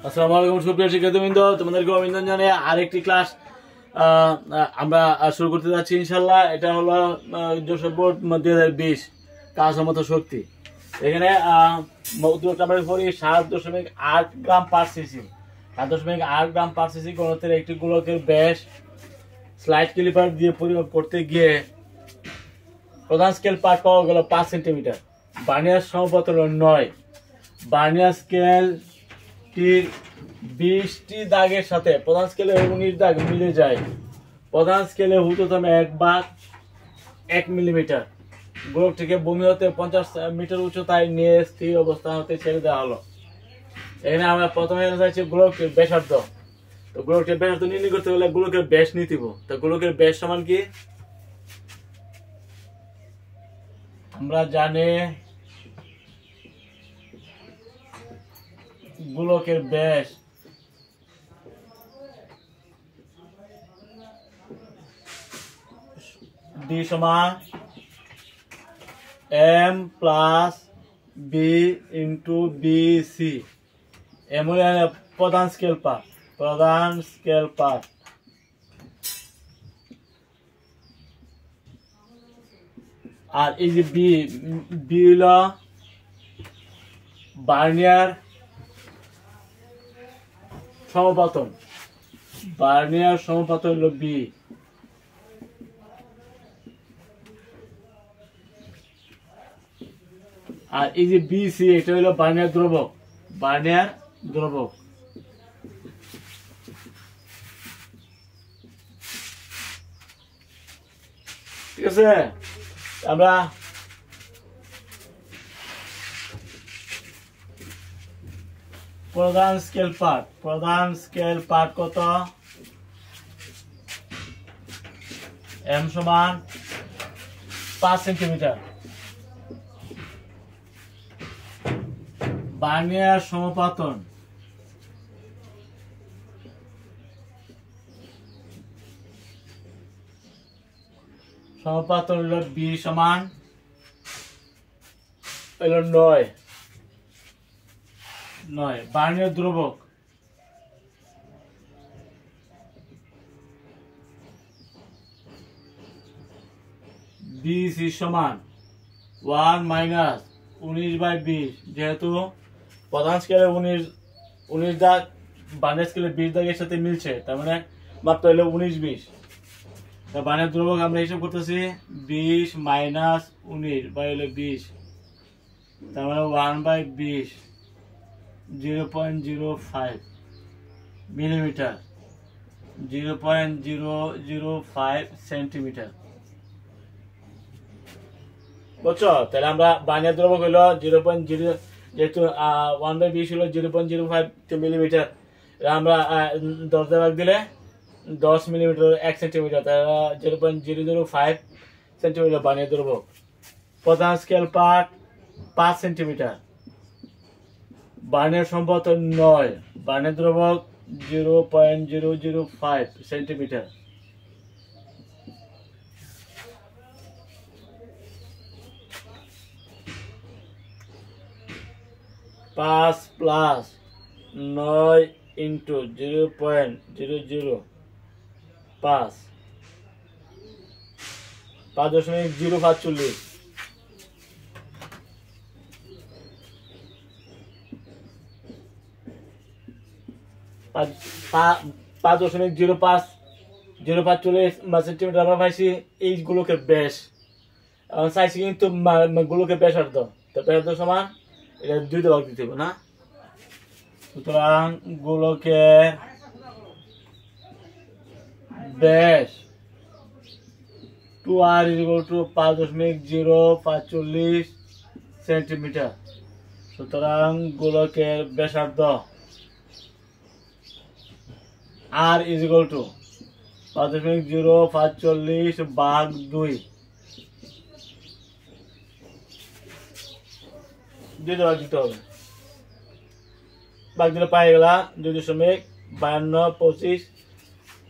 আসসালামু আলাইকুম সুপ্রিয় শিক্ষার্থীবৃন্দ, তোমাদেরকে অভিনন্দন জানিয়ে আরেকটি ক্লাস আমরা শুরু করতে যাচ্ছি ইনশাল্লাহ। এটা হলো যশোর বোর্ড 2020 কাজসম্মত শক্তি। এখানে উদ্যোগটা আমরা করি 7.8 গ্রাম পার সিসি। 7.8 গ্রাম পার সিসি ঘনত্বের একটি গোলকের ব্যাস স্লাইড ক্লিপার দিয়ে পরিমাপ করতে গিয়ে প্রধান স্কেল পার্ট পাওয়া গেল 5 সেন্টিমিটার। বার্নিয়ার সমপত্র 9। বার্নিয়ার স্কেল 20টি দাগের সাথে প্রধান স্কেলে 19 দাগ মিলে যায়। প্রধান স্কেলে ঊর্ধ্বতম 1 ভাগ 1 মিলিমিটার। গোলকটিকে ভূমি হতে 50 মিটার উচ্চতায় নিয়ে স্থির অবস্থা হতে ছেড়ে দেওয়া হলো। এখানে আমরা প্রথমে চাইছি গোলকের ব্যাসার্ধ। তো গোলকের ব্যাসার্ধ নির্ণয় করতে হলে গোলকের ব্যাস নিতে হবে। তো গোলকের ব্যাস সমান কি আমরা জানি, গোলকের ব্যাস D সমান M plus B into BC। M হল প্রধান স্কেল পার্ট। প্রধান স্কেল পার্ট আর এই যে বি হল বার্নিয়ার সমপাতন। বার্নিয়ার সমপাতন হলো বি। আর এই যে বিসি এটা হলো বার্নিয়ার দ্রবক। বার্নিয়ার দ্রবক ঠিক আছে। আমরা প্রধান স্কেল পার্ট কত? এম সমান 5 সেন্টিমিটার। বার্নিয়ার সমপাতন হলো বি সমান হলো 9। বার্নিয়ার দ্রবক BC সমান 1 মাইনাস 19/20। যেহেতু প্রধান স্কেলে 19 দাগ বার্নিয়ার স্কেলে 20 দাগের সাথে মিলছে, তার মানে মাত্রা হলো 19/20। বার্নিয়ার দ্রবক আমরা হিসাব করতেছি 20 মাইনাস 19/20, তার মানে 1/20 0.05 মিলিমিটার, 0.005 সেন্টিমিটার। বুঝছো? তাহলে আমরা বার্নিয়ার দ্রবক হলো 0.0, যেহেতু 1/20 হলো 0.05 মিলিমিটার, আমরা 10 দিয়ে ভাগ দিলে 10 মিলিমিটার 1 সেন্টিমিটার, তাহলে 0.005 সেন্টিমিটার বার্নিয়ার দ্রবক। প্রধান স্কেল পার্ট 5 সেন্টিমিটার। বার্নিয়ার সমপাতন 9। বার্নিয়ার দ্রবক 0.005 সেন্টিমিটার। পাঁচ প্লাস 9 ইন্টু 0.005 5.045। 5.045 সেন্টিমিটার আমরা পাইছি এই গোলকের ব্যাস। এখন চাইছি কিন্তু গোলকের ব্যাসার্ধ। তো ব্যাসার্ধ সমান এটা 2 দিয়ে ভাগ দিতে হবে না। সুতরাং গোলকের ব্যাস 2r = 5.045 সেন্টিমিটার। সুতরাং গোলকের ব্যাসার্ধ r = 5.045 ভাগ 2 দিয়ে ভাগ দিতে হবে। ভাগ দিলে পাই গেলা 2.5225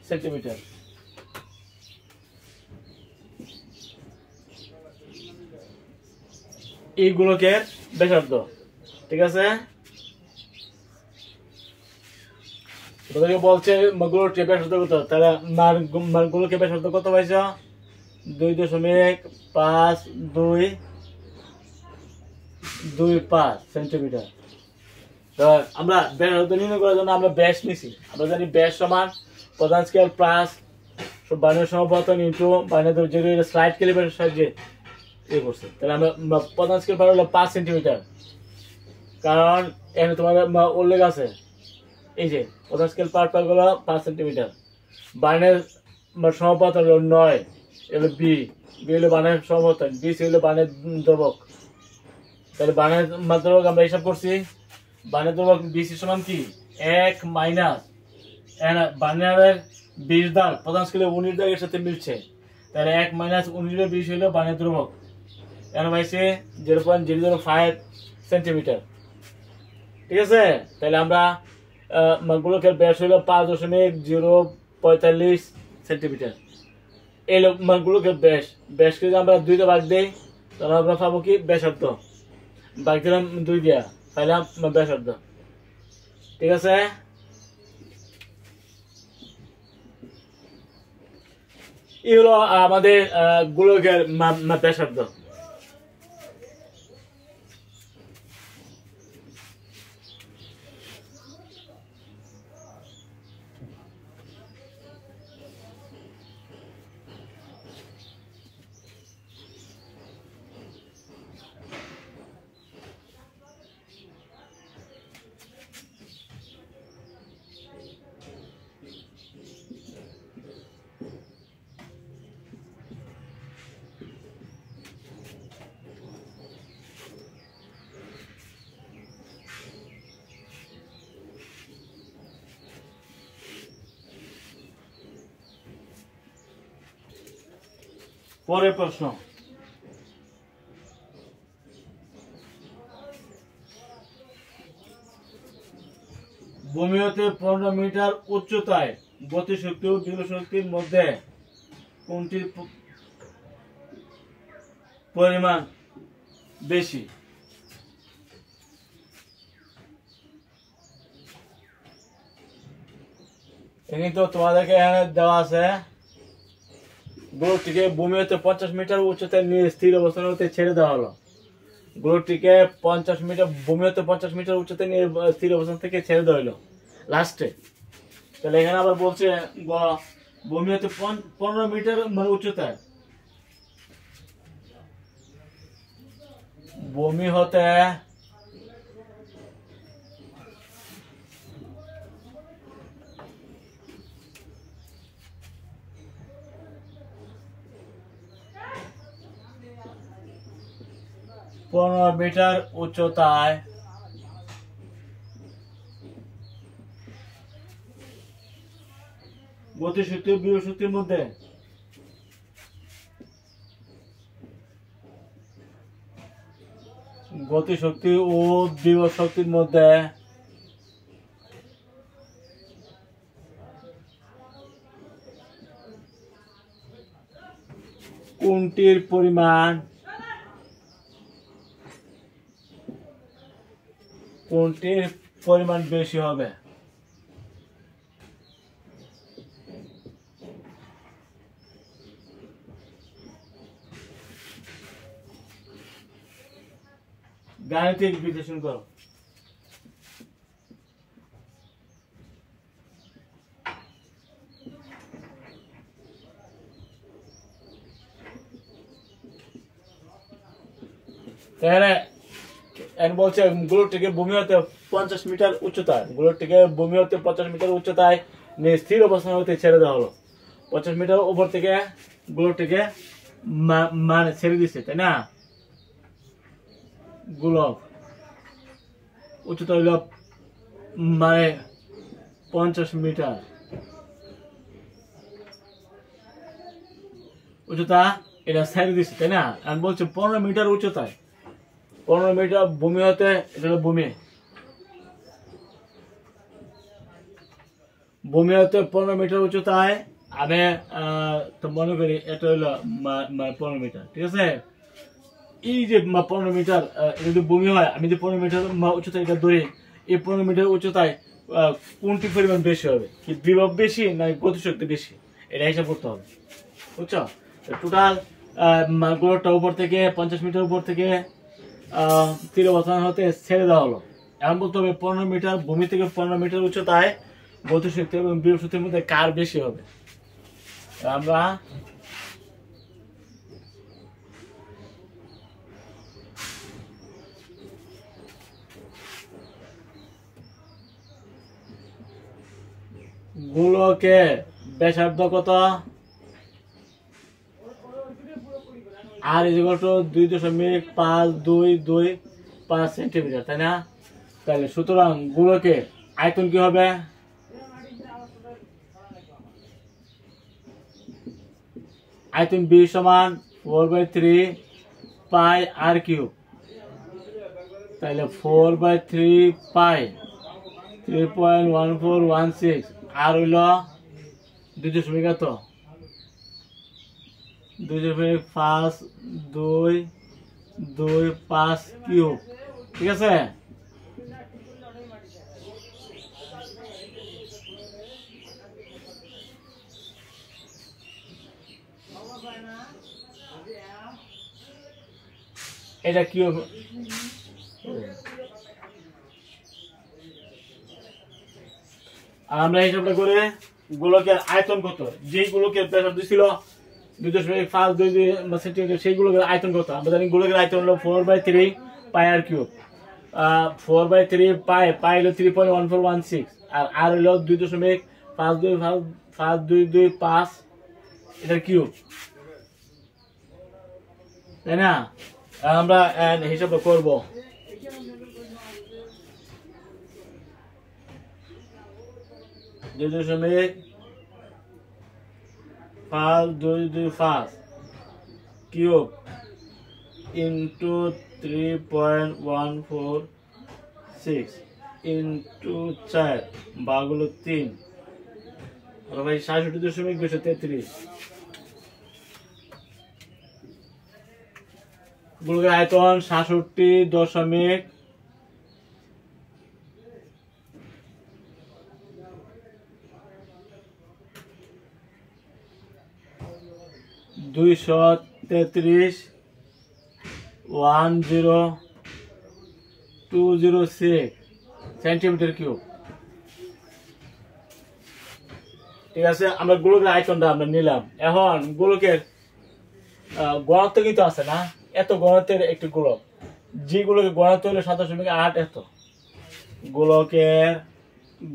সেন্টিমিটার। এই গোলকের ব্যাসার্ধ। ঠিক আছে। তোমাদেরকে বলছে গুলোর টেপের শব্দ কত, তাহলে মানগুলোর টেপের শব্দ কত পাইছ? 2.5225 সেন্টিমিটার। তো আমরা ব্যাস শব্দ নির্ণয় করার জন্য আমরা ব্যাস নিছি। আমরা জানি ব্যাস সমান প্রধান স্কেল প্লাস বার্নের সমপতন ইন্টু বার্নের যেগুলো স্লাইড ক্যালিপারের সাহায্যে ইয়ে করছে। তাহলে আমরা প্রধান স্কেল পার হলো 5 সেন্টিমিটার, কারণ এখানে তোমাদের উল্লেখ আছে এই যে প্রধান স্কেল পার গুলো 5 সেন্টিমিটার। বার্নের সমপতন হলো 9, এগুলো বি হলো বার্নের সমপতন, বি হলো বার্নের দ্রবক। তাহলে বার্নের দ্রবক আমরা হিসাব করছি, বার্নের দ্রবক বিসি সমান কি 1 মাইনাস বার্নারের 20 দাগ প্রধান স্কেলে 19 দাগের সাথে মিলছে, তাহলে 1 মাইনাস 19/20 হলো বার্নের দ্রবক। এখানে পাইছে 0.005 সেন্টিমিটার। ঠিক আছে, তাহলে আমরা মানগুলোকে ব্যাস হলো 5.045 সেন্টিমিটার। এই মানগুলোকে ব্যাসকে যদি আমরা 2 দিয়ে ভাগ দিই তাহলে আমরা পাবো কি ব্যাসার্ধ। ভাগ দিলাম 2 দিয়া, তাহলে ব্যাসার্ধ। ঠিক আছে, এই হলো আমাদের গোলকের ব্যাসার্ধ। পরের প্রশ্ন, ভূমি হতে 15 মিটার উচ্চতায় গতিশক্তি ও দৃঢ়শক্তির মধ্যে কোনটির পরিমাণ বেশি? এখানে তো তোমাদেরকে দেওয়া আছে গোলকটিকে ভূমি হতে 50 মিটার উচ্চতায় নিয়ে স্থির অবস্থান হতে ছেড়ে দেওয়া হলো। গোলকটিকে 50 মিটার ভূমি হতে 50 মিটার উচ্চতায় নিয়ে স্থির অবস্থান থেকে ছেড়ে দেওয়া হলো লাস্টে। তাহলে এখানে আবার বলছে ভূমি হতে 15 মিটার মানে উচ্চতায়, ভূমি হতে 15 মিটার উচ্চতায় গতিশক্তি ও বিভব মধ্যে গতিশক্তি ও বিভব শক্তির মধ্যে কোনটির পরিমাণ বেশি হবে? গাণিতিক বিশ্লেষণ করো। তাহলে বলছে গোলকটিকে ভূমি হতে 50 মিটার উচ্চতায়, গোলকটিকে ভূমি হতে 50 মিটার উচ্চতায় স্থির অবস্থান হতে ছেড়ে দেওয়া হলো। 50 মিটার উপর থেকে গোলকটিকে মানে ছেড়ে দিচ্ছে, তাই না? গোলক উচ্চতা হইল মানে 50 মিটার উচ্চতা, এটা ছেড়ে দিচ্ছে, তাই না? আমি বলছি 15 মিটার উচ্চতায়, 15 মিটার ভূমি হতে, এটা হলো ভূমি হতে 15 মিটার উচ্চতায় আমি তো মনে করি এটা হলো 15 মিটার। ঠিক আছে, এই যে 15 মিটার যদি ভূমি হয়, আমি যে 15 মিটার উচ্চতায় এটা ধরি, এই 15 মিটার উচ্চতায় কোনটি পরিমাণ বেশি হবে, কি বিভব বেশি না গতিশক্তি বেশি, এটা হিসাব করতে হবে। বুঝছো? টোটাল গোলকটা উপর থেকে 50 মিটার উপর থেকে তীর অবস্থান হতে ছেড়ে দেওয়া হলো। এখন বলতে হবে 15 মিটার ভূমি থেকে 15 মিটার উচ্চতায় গতিশক্তি এবং বিভব শক্তির মধ্যে কার বেশি হবে। আমরা গোলকের ব্যাসার্ধ কত, আর ইকুয়াল টু 2.525 সেন্টিমিটার, তাই না? তাহলে সুতরাং গোলকের আয়তন কি হবে, আয়তন বি সমান 4/3 পাই আর কিউব। তাহলে 4/3 পাই 3.1416 আর হইল 2.525 কিউব। ঠিক আছে? এটা কিউব। আর আমরা হিসাবটা করে গোলকের আয়তন কত, যেই গোলকের ব্যাসার্ধ ছিল 2.522 সেন্টিমিটার, সেই গোলকের আয়তন কত আমরা জানি। গোলকের আয়তন হলো 4/3 পাই আর কিউব। 4/3 পাই হলো 3.1416 আর হলো 2.52225 এটার কিউব, তাই না? আমরা হিসাবটা করবো। কিউব ইন্টু 3.146 ইন্টু 4 বাগুলো 3 আর ভাই 67.233। গোলকের আয়তন 67.233 10206 সেন্টিমিটার কিউব। ঠিক আছে, আমরা গোলকের আয়তনটা আমরা নিলাম। এখন গোলকের ঘনত্ব কিন্তু আছে না, এত ঘনত্বের একটি গোলক, যে গোলকের ঘনত্ব হলো 7.8, এত গোলকের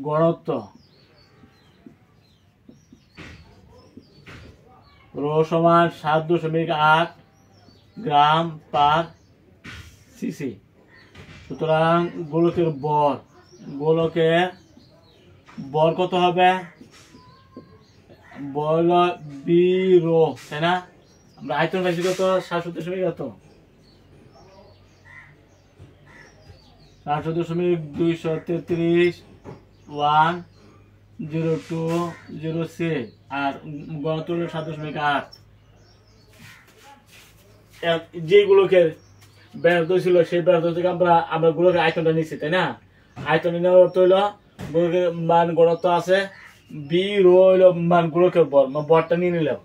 ঘনত্ব রো সমান 7.8 গ্রাম পার সিসি। সুতরাং গোলকের বর কত হবে, বল বি রো, তাই না? আমরা আয়তন পাইছি কত, 7.233 আর ঘনত্ব হলো 7.8। যে গোলকের ব্যাসার্ধ ছিল সেই ব্যাসার্ধ থেকে আমরা গোলকের আয়তনটা নিচ্ছি, তাই না? আয়তন নেওয়ার অর্থ হইলো গোলকের মান ঘনত্ব আছে, বি রো হইলো মান গোলকের বর, বরটা নিয়ে নিলাম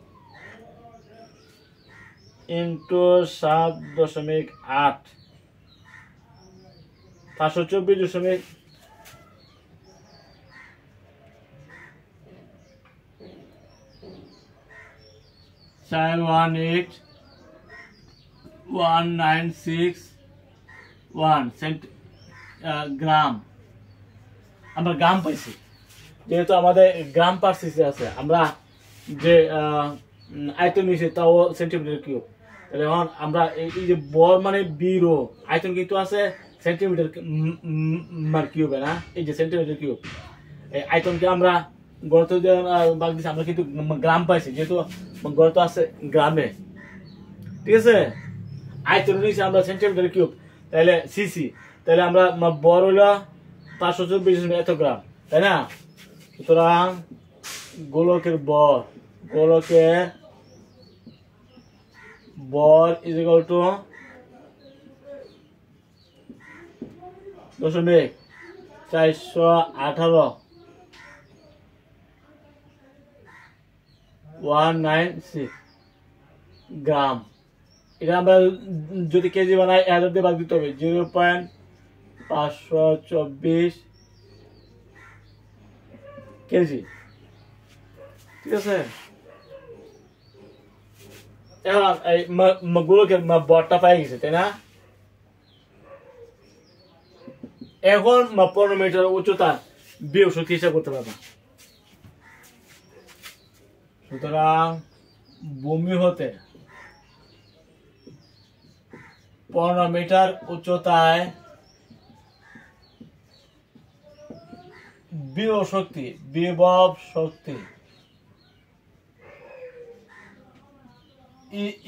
ইন্টু 7.8 524 4181961 গ্রাম। আমরা গ্রাম পাইছি, যেহেতু আমাদের গ্রাম পার সিসি আছে, আমরা যে আয়তন নিয়েছি তাও সেন্টিমিটার কিউব। তাহলে এখন আমরা এই যে বর মানে বি রো, আয়তন কিন্তু আছে সেন্টিমিটার কিউবে না, এই যে সেন্টিমিটার কিউব। এই আয়তনকে আমরা গণিত ভাগ দিচ্ছি, আমরা কিন্তু গ্রাম পাইছি, যেহেতু গণিত আছে গ্রামে। ঠিক আছে, আয়তন নিয়েছি আমরা সেন্টিমিটার কিউব, তাহলে সিসি, তাহলে আমরা বর হইলো 524 এত গ্রাম, তাই না? সুতরাং গোলকের বর ইজ ইকুয়াল টু 0.5 418 196 গ্রাম। এটা আমরা যদি কেজি বানাই 1000 দিয়ে ভাগ দিতে হবে, 0.524 কেজি। ঠিক আছে, এখন এই গুলোকে বটটা পাই গেছে, তাই না? এখন 15 মিটার উচ্চতা বিয়োগ শক্তি হিসাব করতে পারবা। সুতরাং ভূমি হতে 15 মিটার উচ্চতায় বিভব শক্তি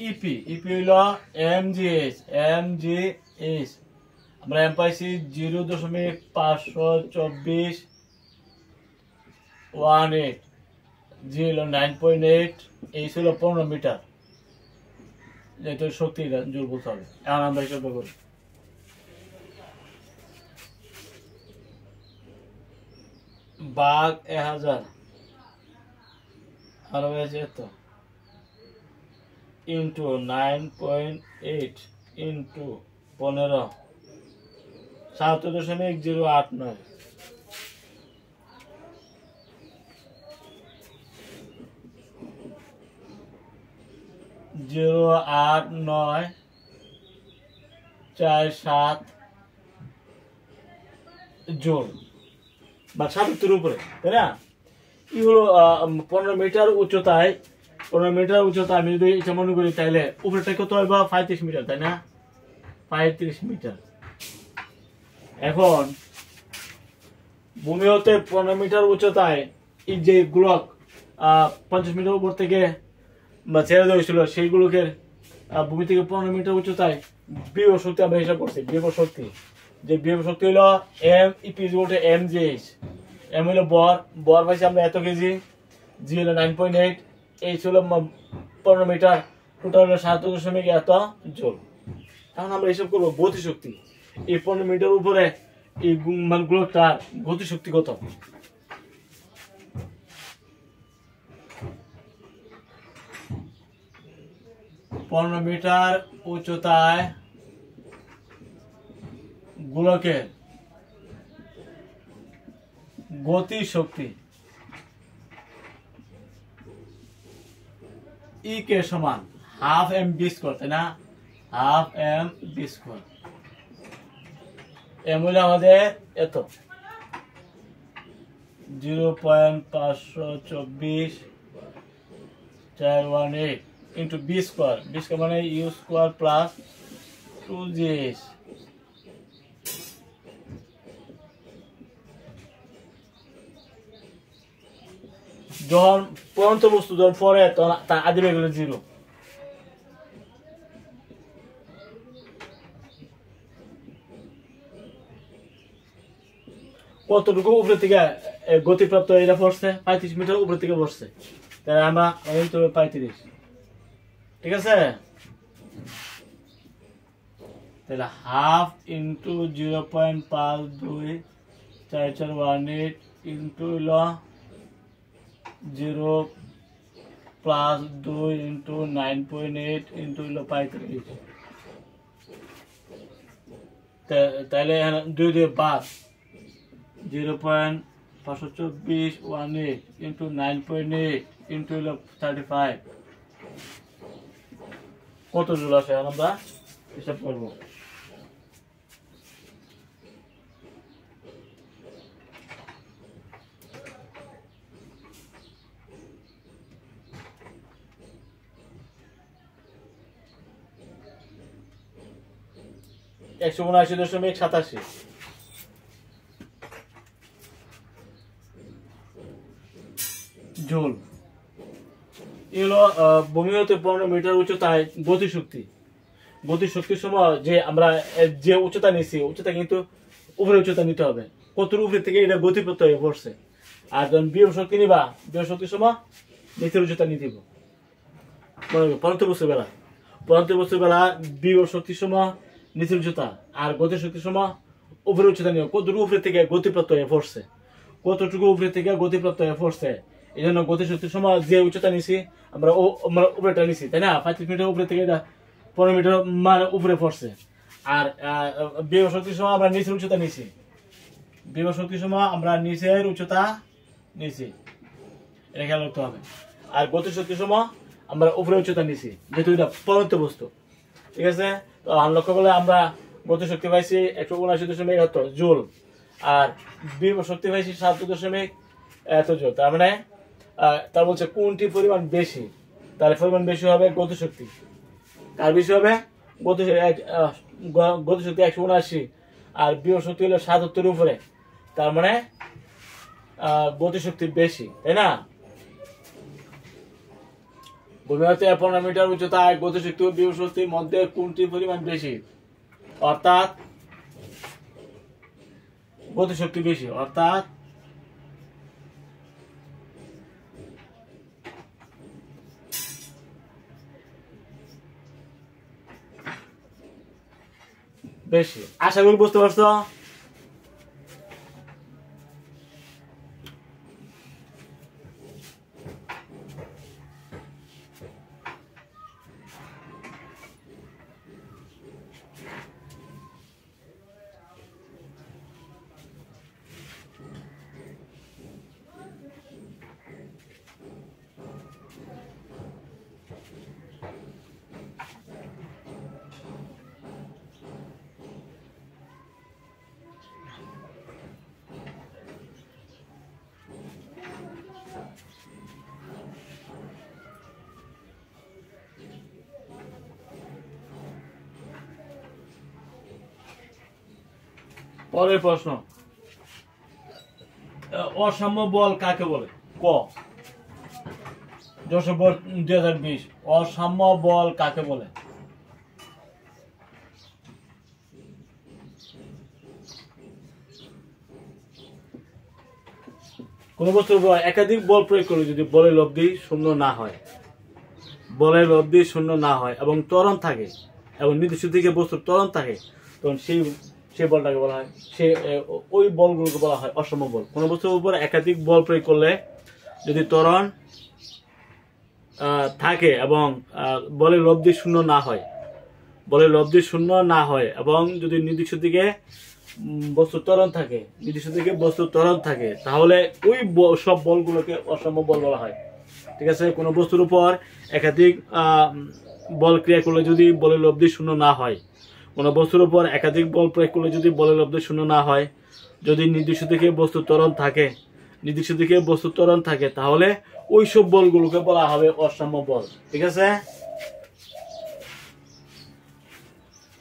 ইপি হইল mgh। আমরা এম পাইছি 0.52418, জি হলো 9.8, এইচ হলো 15 মিটার। যেহেতু শক্তি জোর বলতে হবে। এখন আমরা হিসাব করি, ভাগ 1000 আর হয়েছে এত, ইন্টু 9.8 ইন্টু 15, 77.089। 0.8947 জোল বা 77 উপরে, তাই না? কি হলো 15 মিটার উচ্চতায়, 15 মিটার উচ্চতা আমি যদি এটা মনে করি, তাহলে উপরেটা কত হবে? 35 মিটার, তাই না? 35 মিটার। এখন ভূমি হতে 15 মিটার উচ্চতায় এই যে গোলক 50 মিটার উপর থেকে ছেড়ে দেওয়া হয়েছিল, সেইগুলোকে ভূমি থেকে 15 মিটার উচ্চতায় বিভব শক্তি আমরা হিসাব করছি। বিভব শক্তি, যে বিভব শক্তি হলো mgh। এম হলো বর পাইছি আমরা এত কেজি, জি হলো 9.8, এইচ হলো 15 মিটার, টোটাল হলো 7.1 এত জোল। এখন আমরা হিসাব করবো গতিশক্তি। এই 15 মিটার উপরে এই গোলকটার গতিশক্তি কত? পনেরো মিটার উচ্চতায় গোলকের গতিশক্তি ই কে সমান হাফ এম বি স্কোয়ার, তাই না? Half M B square. M হলো আমাদের এত, 0.524 into B square. B square মানে ইউ স্কোয়ার প্লাস 2gh। যখন পরন্ত বস্তু যখন পরে, তখন তার আদি বেগ হলো 0। কতটুকু উপরে থেকে গতিপ্রাপ্ত এটা পড়ছে? 35 মিটার উপরে থেকে পড়ছে, তাই আমরা 35। ঠিক আছে, তাহলে হাফ ইন্টু 0.524418 ইন্টু হলো 0 প্লাস 2 ইন্টু 9.8 ইন্টু হলো 35। তাহলে 2 দিয়ে বাদ, 0.52418 ইন্টু 9.8 ইন্টু হলো 35, কত জুল আসে? আমরা হিসাব করবো। একশো 79.87 জুল। এগুলো ভূমি হতে 15 মিটার উচ্চতায় গতিশক্তি। গতিশক্তির সময় যে আমরা যে উচ্চতা নিচ্ছি, উচ্চতা কিন্তু উপরে উচ্চতা নিতে হবে। কত উপরে থেকে এটা গতিপ্রত হয়ে পড়ছে। আর যখন বিভব শক্তি নিবা, বিভব শক্তির সময় নিচের উচ্চতা নিতে হবে। পরন্ত বস্তুর বেলা বিভব শক্তির সময় নিচের উচ্চতা, আর গতিশক্তির সময় উপরে উচ্চতা নিয়ে কতটুকু উপরে থেকে গতিপ্রাপ্ত হয়ে পড়ছে, কতটুকু উপরে থেকে গতিপ্রাপ্ত হয়ে পড়ছে। এই জন্য গতিশক্তির সময় যে উচ্চতা নিছি আমরা উপরেটা নিছি, তাই না? 35 মিটার উপরে থেকে 15 মিটার মানে উপরে পড়ছে। আর বিভব শক্তির সময় আমরা নিচের উচ্চতা নিছি, বিভব শক্তির সময় আমরা নিচের উচ্চতা নিছি, এটা খেয়াল রাখতে হবে। আর গতিশক্তির সময় আমরা উপরে উচ্চতা নিছি, যেহেতু এটা পরন্ত বস্তু। ঠিক আছে, তো লক্ষ্য করলে আমরা গতিশক্তি পাইছি 179.71 জুল, আর বিভব শক্তি পাইছি 70 এত জুল। তার মানে তার বলছে কোনটি পরিমাণ বেশি, তার পরিমাণ বেশি হবে গতিশক্তি। কার বেশি হবে? গতিশক্তি 179 আর বিভব শক্তি হলো 77 উপরে, তার মানে গতিশক্তি বেশি, তাই না? ভূমিতে 15 মিটার উচ্চতায় গতিশক্তি ও বিভব শক্তির মধ্যে কোনটি পরিমাণ বেশি? অর্থাৎ গতিশক্তি বেশি, অর্থাৎ বেশি। আশা করি বুঝতে পারছো। পরের প্রশ্ন, অসাম্য বল কাকে বলে? ক, যশোর বোর্ড 2020, অসাম্য বল কাকে বলে? কোন বস্তুর উপর একাধিক বল প্রয়োগ করলে যদি বলের লব্ধি শূন্য না হয়, বলের লব্ধি শূন্য না হয় এবং ত্বরণ থাকে, এবং নির্দিষ্ট দিকে বস্তুর ত্বরণ থাকে, তখন সেই বলটাকে বলা হয়, ওই বলগুলোকে বলা হয় অসাম্য বল। কোন বস্তুর উপর একাধিক বল প্রয়োগ করলে যদি ত্বরণ থাকে এবং বলের লব্ধি শূন্য না হয়, বলের লব্ধি শূন্য না হয় এবং যদি নির্দিষ্ট দিকে বস্তুর ত্বরণ থাকে, নির্দিষ্ট দিকে বস্তুর ত্বরণ থাকে, তাহলে ওই সব বলগুলোকে অসাম্য বল বলা হয়। ঠিক আছে, কোন বস্তুর উপর একাধিক বল ক্রিয়া করলে যদি বলের লব্ধি শূন্য না হয়, কোন বস্তুর উপর একাধিক বল প্রয়োগ করলে যদি বলের লব্ধি শূন্য না হয়, যদি নির্দিষ্ট দিকে বস্তুর ত্বরণ থাকে, নির্দিষ্ট দিকে বস্তুর ত্বরণ থাকে, তাহলে ওই সব বলগুলোকে বলা হবে অসাম্য বল। ঠিক আছে,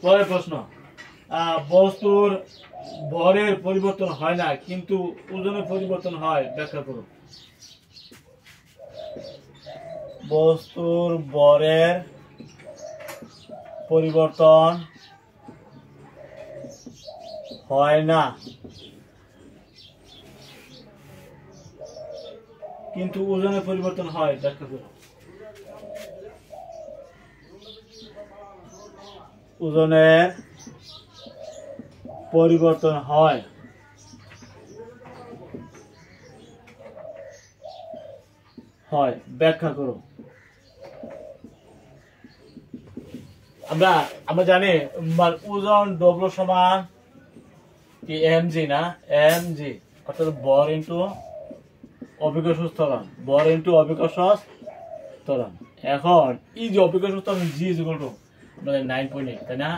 পরের প্রশ্ন, বস্তুর ভরের পরিবর্তন হয় না কিন্তু ওজনের পরিবর্তন হয়, ব্যাখ্যা করো। বস্তুর ভরের পরিবর্তন হয় না কিন্তু ওজনের পরিবর্তন হয়, ব্যাখ্যা করো। ওজনের পরিবর্তন হয়, ব্যাখ্যা করো। আমরা জানি ওজন ডব্লু সমান কি এমজি, না? এমজি অর্থাৎ ভর ইনটু অভিকর্ষ ত্বরণ, ভর ইনটু অভিকর্ষ ত্বরণ। এখন এই যে অভিকর্ষ ত্বরণ জি ইজ ইকুয়াল টু 9.8, তাই না,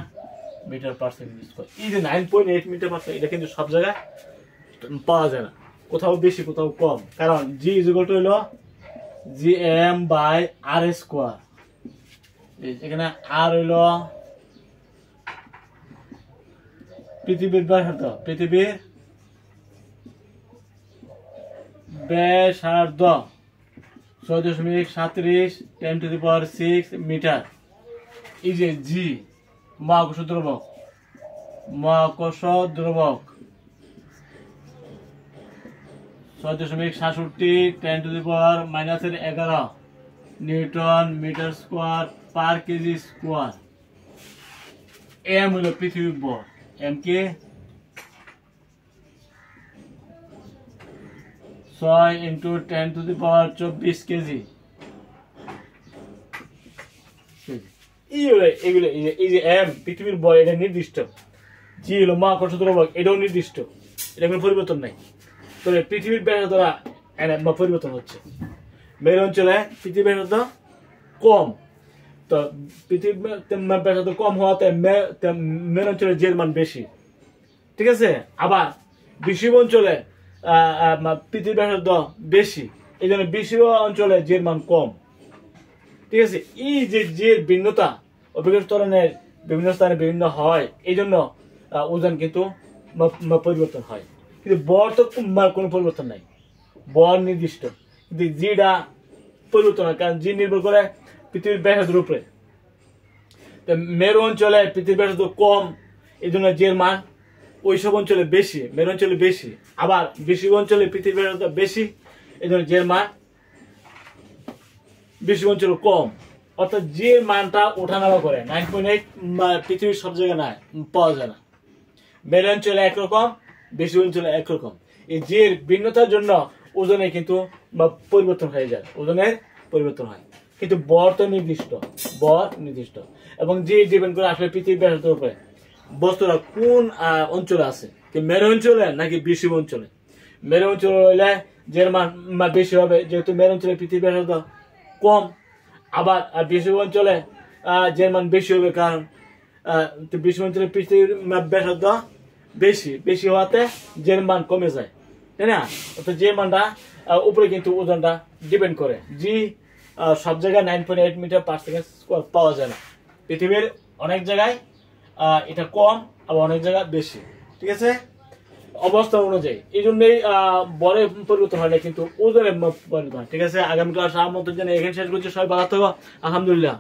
মিটার পার সেকেন্ড স্কয়ার। এই যে 9.8 মিটার পার সেকেন্ড, এটা কিন্তু সব জায়গায় পাওয়া যায় না, কোথাও বেশি কোথাও কম, কারণ জি ইজ ইকুয়াল টু হলো G M by R square. এখানে আর হইল পৃথিবীর ব্যাসার্ধ, পৃথিবীর ব্যাসার্ধ 6.37 10⁶ মিটার। এই যে জি মহাকর্ষ দ্রবক, মহাকর্ষ দ্রবক 6.67 10⁻⁻11 newton metre square per KG square. M হলো পৃথিবীর ভর, এম কে 6 × 10⁻²৪ কেজি। এগুলো এই যে এম পৃথিবীর বল, এটা নির্দিষ্ট। জি হলো মহাকর্ষ দ্রব্যক, এটাও নির্দিষ্ট, এটা কোনো পরিবর্তন নাই। তবে পৃথিবীর ব্যাসার্ধ পরিবর্তন হচ্ছে। মেরু অঞ্চলে পৃথিবীর ব্যাসার্ধ কম, তো পৃথিবীর ব্যাসার্ধ কম হওয়াতে মেরু অঞ্চলে জের মান বেশি, ঠিক আছে। আবার বিষুব অঞ্চলে পৃথিবীর ব্যাসার্ধ বেশি, এই জন্য বিষুব অঞ্চলে জের মান কম, ঠিক আছে। এই যে জের ভিন্নতা অভিজ্ঞ ত্বরণের বিভিন্ন স্থানে বিভিন্ন হয়, এই জন্য ওজন কিন্তু পরিবর্তন হয়। কিন্তু বর তো কোনো পরিবর্তন নাই, বর নির্দিষ্ট, কিন্তু জিটা পরিবর্তন হয়, কারণ জি নির্ভর করে পৃথিবীর ব্যাসার্ধের উপরে। মেরু অঞ্চলে পৃথিবীর ব্যাসার্ধ কম, এই জন্য জের মান ওইসব অঞ্চলে বেশি, মেরু অঞ্চলে বেশি। আবার বিষুব অঞ্চলে পৃথিবীর ব্যাসার্ধ বেশি, এই জন্য জের মান বিষুব অঞ্চলে কম। অর্থাৎ জের মানটা ওঠানামা করে। 9.8 পৃথিবীর সব জায়গায় না পাওয়া যায় না। মেরু অঞ্চলে একরকম, বিষুব অঞ্চলে একরকম। এই জের ভিন্নতার জন্য ওজনে কিন্তু পরিবর্তন হয়ে যায়, ওজনের পরিবর্তন হয়। কিন্তু বর তো নির্দিষ্ট, বর নির্দিষ্ট। এবং যে ডিপেন্ড করে আসলে পৃথিবীর ব্যাসার্ধের উপরে বস্তুরা কোন অঞ্চলে আছে, কি মেরু অঞ্চলে নাকি বিষুব অঞ্চলে। মেরু অঞ্চলে হইলে জের মান বেশি হবে, যেহেতু মেরু অঞ্চলে পৃথিবীর ব্যাসার্ধ কম। আবার বিষুব অঞ্চলে জের মান বেশি হবে, কারণ বিষুব অঞ্চলে পৃথিবীর ব্যাসার্ধ বেশি হওয়াতে জের মান কমে যায়, তাই না। অর্থাৎ যে মানটা উপরে কিন্তু ওজনটা ডিপেন্ড করে। জি সব জায়গায় 9.8 মিটার/সেকেন্ড পাওয়া যায় না, পৃথিবীর অনেক জায়গায় এটা কম, আবার অনেক জায়গায় বেশি, ঠিক আছে, অবস্থা অনুযায়ী। এই জন্যই বরের পরিবর্তন হয় না, কিন্তু ওজনের পরিবর্তন হয়, ঠিক আছে। আগামী ক্লাস আমার মতো এখানে শেষ করছি। সবাই ভালো থাকো, আলহামদুলিল্লাহ।